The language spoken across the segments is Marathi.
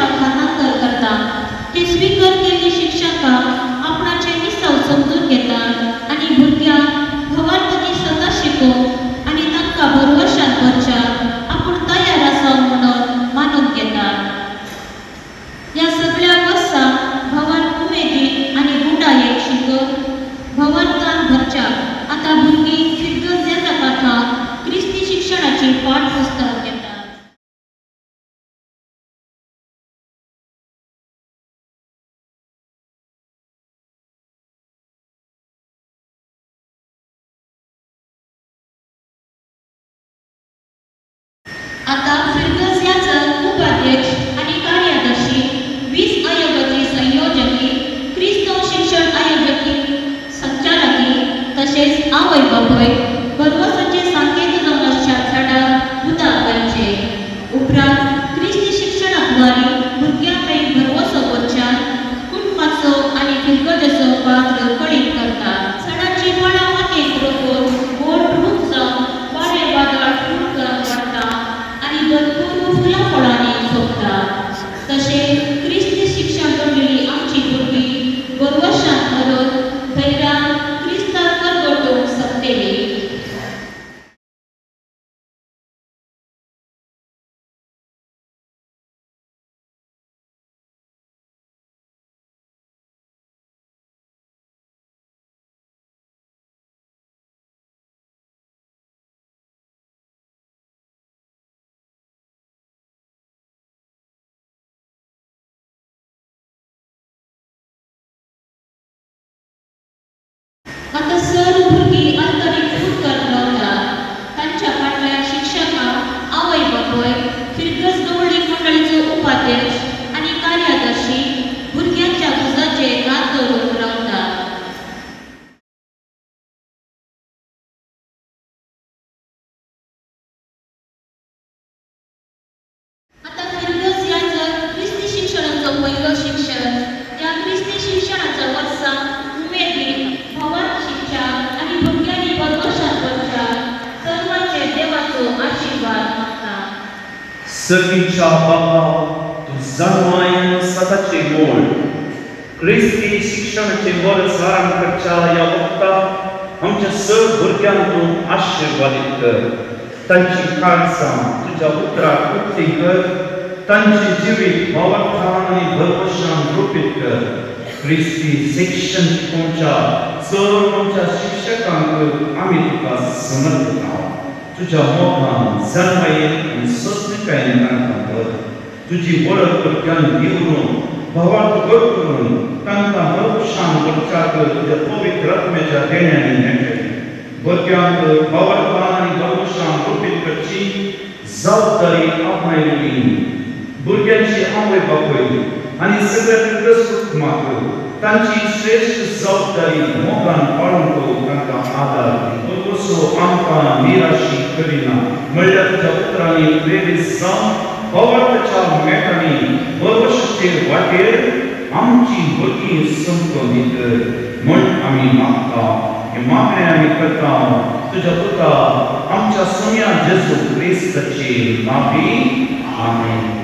हस्तांतर करता. हे स्वीकार केल्ली शिक्षकां आपणाचे निसव समजून घेतात आनी भुरग्यांक भगवंताची सदां शिकोवंक आनी तांकां बरोवशान करच्याक आपूण तयार आसा म्हणून मानून घेतात. ह्या सगळ्या वर्सां भगवान उमेदीन आनी गुणायेक शिकोवन भगवंतान भरच्याक आतां भुरगीं फिरगज येता कथा क्रिस्ती शिक्षणाची पाठपुस्तक घेतात. आता फिरगज याचक उपाध्यक्ष आणि कार्यदर्शी 20 आयोगाची संयोजकी क्रिस्तव शिक्षण आयोजकी संचालकी तसेच आवय बापूय बरवसाचे सांकेत जावन आसच्या झाडां उदक घालचे. उपरांत क्रिस्ती शिक्षणाद्वारे भुरग्यांक भरवसो करच्यान कुटुंबाचो आनी फिरगजेचो पात्र कळीत करतात. झाडांची फळां मातयेंत रोखून व्हड रूख जावन बरें वादळ फुलकन वाडटा आनी भरपूर फुलां फळांनी सोंपता. तशेंच क्रिस्ती शिक्षण जोडिल्लीं आमची भुरगीं बरवशान मरून धैर्यान क्रिस्ताक करगोटूंक शकतलीं. आता सर्व भुरगीं अंतरीक फुटकन रावतात. तांच्या फाटल्यान शिक्षकां आवय बापूय फिरगज दवरली मंडळीचो उपाध्यक्ष आनी कार्यदर्शी भुरग्यांच्या गुजाचेर हात दवरून रावतात. आता फिरगज याचक क्रिस्ती शिक्षणाचो पयलो शिक्षण. त्या क्रिस्ती शिक्षणाच्या वर्सा उमेदीन भगवान शिक्षक आनी भुरग्यांनी बरवशान करच्याक सर्वांचे देवाचो आशिर्वाद मागता. सर्वीच्या बाबा तूं जाणवायन सदाचे मोल क्रिस्ती शिक्षणाचे वर्स आरंभ करच्या ह्या वक्ताक आमच्या सर्व भुरग्यांक तूं आशिर्वादीत कर. तांची काळजां तुज्या उतराक उक्ती कर. तांची जिवीत भावार्थान आनी भरवशान रोपीत कर. क्रिस्ती शिक्षण शिकोवच्या सर्व आमच्या शिक्षकांक आमी तुका समर्पिता. तुज्या मोगान जन्मायेन आनी सोंसणुकायेन तांकां कर. तुजी वळख भुरग्यांक निवडून भावार्थ करून तांकां भरवशान करच्याक तुज्या पवित्र आत्म्याच्या देण्यांनी मेळटली. भुरग्यांक भावार्थान आनी भरवशान रोपीत करची जबाबदारी आपणायली. भुरग्यांची आवय बापूय आनी सगळ्या फिरगज कुटुंबाक तांची श्रेष्ठ जबाबदारी मोगान पाळून घेवंक तांकां आदार दी. बरवसो आमकां निराशी करिना म्हणल्यार तुज्या उतरांनी प्रेरीत जावन भावार्थाच्या मेटांनी बरवशाचे वाटेर आमची भुरगीं संपून दित म्हण आमी मागता. हे मागणें आमी करता तुज्या पुता आमच्या सोम्या जेजू क्रिस्ताचे नांवी. आमेन.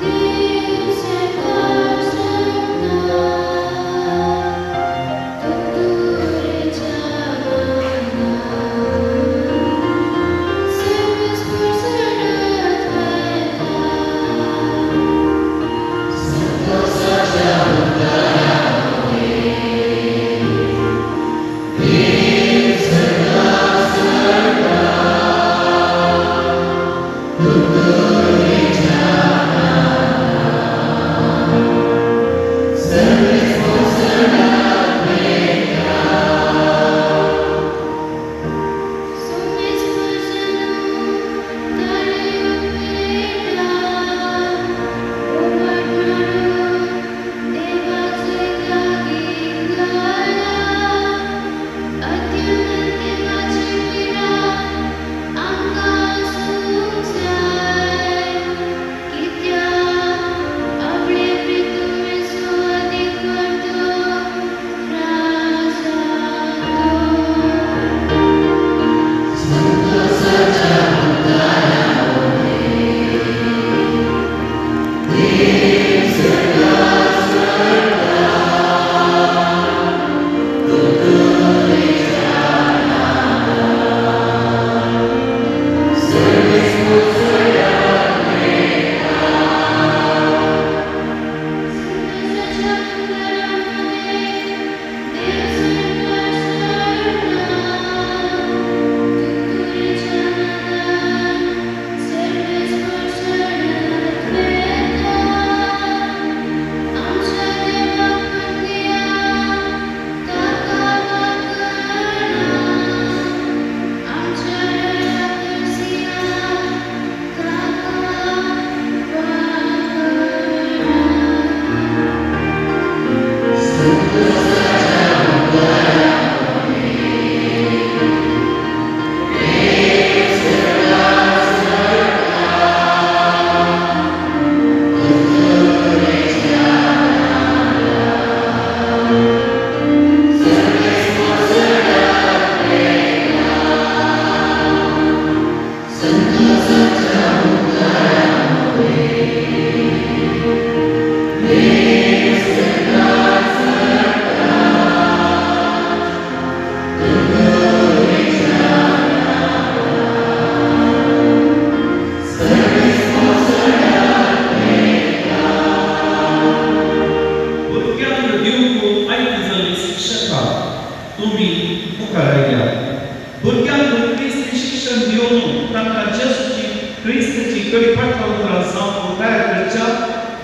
Deus é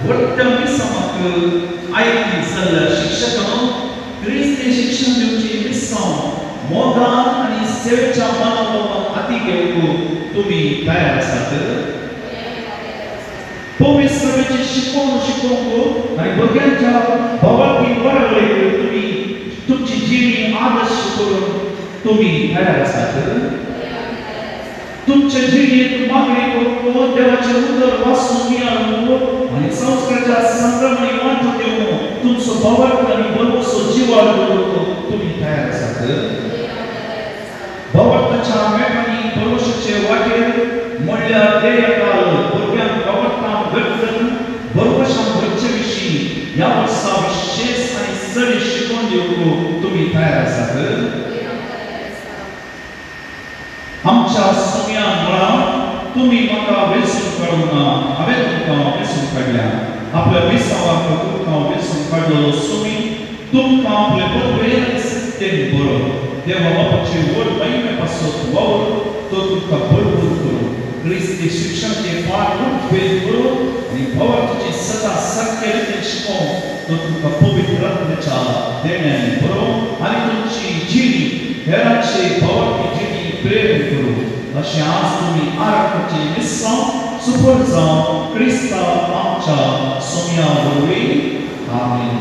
व्हडल्या मिसांक आयकी सल्ला शिक्षकां क्रिस्ती शिक्षण दिवची मिसां मोगान आनी सेवेच्या मनोभावान हाती घेवंक तुमी तयार आसात? पवित्र सभेची शिकोवंक आनी भुरग्यांच्या भावार्थी वळवळेक तुमी तुमची जिणी आदर्श करून तुमी तयार आसात? तुमच्या जिणेंत मागणी करून देवाचें उदर वाचून मिळून आनी संस्काराच्या संक्रमणी वांटो दिवंक तुमचो भावार्थ आनी बरोसो जिवाळ दवरूंक तुमी तयार आसात? भावार्थाच्या मेळांनी बरोशाचे वाटेर म्हणल्यार देयकाल भुरग्यांक भावार्थांत घडतन बरोशान घडचे विशीं ह्या वर्सा विशेष आनी सरी शिकवण दिवंक तुमी तयार आसात? आमच्या सुम्यान म्हळां तुमी म्हाका वेंचून काडूना, हांवें तुमकां वेंचून काडल्या. आपल्या विसावाक तुमकां वेंचून काडलो सुमी तुमकां आपले बरोबरेन आनी सत्येन बरो देवा बापाची व्हड महिमे पासत वावर तो तुमकां भरपूर करूं. क्रिस्ती शिक्षणाचे पाठ उठवेल करूं आनी भावार्थाची सदां सारके रितीन शिकोवंक तो तुमकां पवित्र आत्म्याच्या देण्यान बरो आनी तुमची जिणी हेरांचे भावार्थी जिणी प्रेम करूं अशें आज तुमी आराधनाची मिसां सुपर जावन क्रिस्तांव आमच्या सुम्या वरवीं आमीन.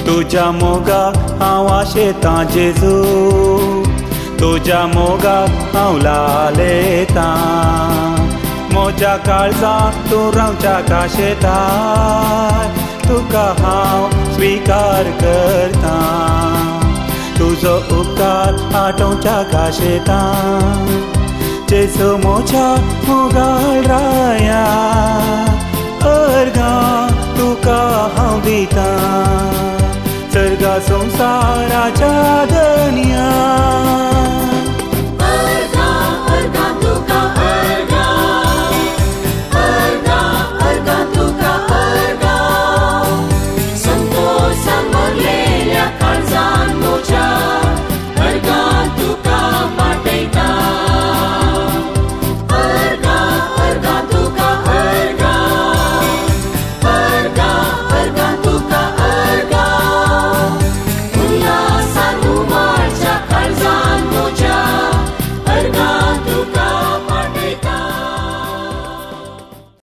तुझ्या मोगाक हांव आशेतां जेजू, तुझ्या मोगाक हांव लालेतां. म्हज्या काळजाक तूं रावच्याक आशेतां, तुका हांव स्विकार करतां. तुजो उपकार आठोवच्याक आशेतां. जेजू म्हज्या मोगाळ राया, अर्गां तुका हांव दितां. सर्गा संसाराच्या दर्या